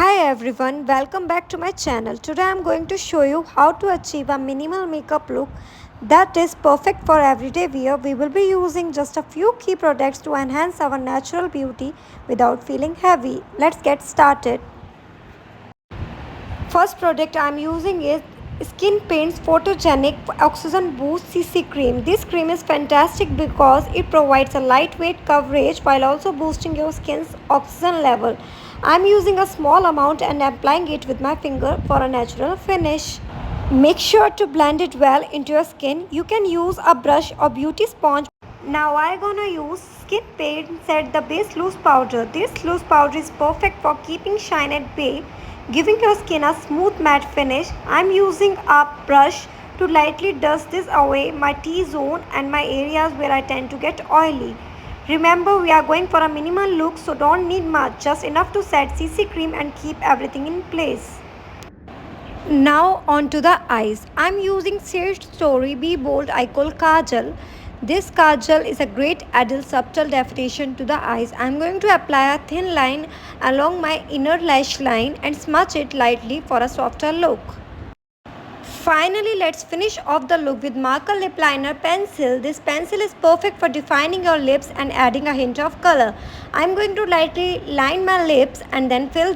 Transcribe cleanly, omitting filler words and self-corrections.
Hi everyone, welcome back to my channel. Today I'm going to show you how to achieve a minimal makeup look that is perfect for everyday wear. We will be using just a few key products to enhance our natural beauty without feeling heavy. Let's get started. First product I'm using is Skin Paint's Photogenic Oxygen Boost CC Cream. This cream is fantastic because it provides a lightweight coverage while also boosting your skin's oxygen level. I'm using a small amount and applying it with my finger for a natural finish. Make sure to blend it well into your skin. You can use a brush or beauty sponge. Now I'm gonna use Skin Paint Set the Base Loose Powder. This loose powder is perfect for keeping shine at bay, giving your skin a smooth matte finish. I'm using a brush to lightly dust this away my T-zone and my areas where I tend to get oily. Remember, we are going for a minimal look, so don't need much, just enough to set CC cream and keep everything in place. Now on to the eyes. I'm using Shade Story Be Bold Eye Kohl Kajal. This Kajal is a great adult subtle definition to the eyes. I'm going to apply a thin line along my inner lash line and smudge it lightly for a softer look. Finally, let's finish off the look with marker lip liner pencil. This pencil is perfect for defining your lips and adding a hint of color. I'm going to lightly line my lips and then fill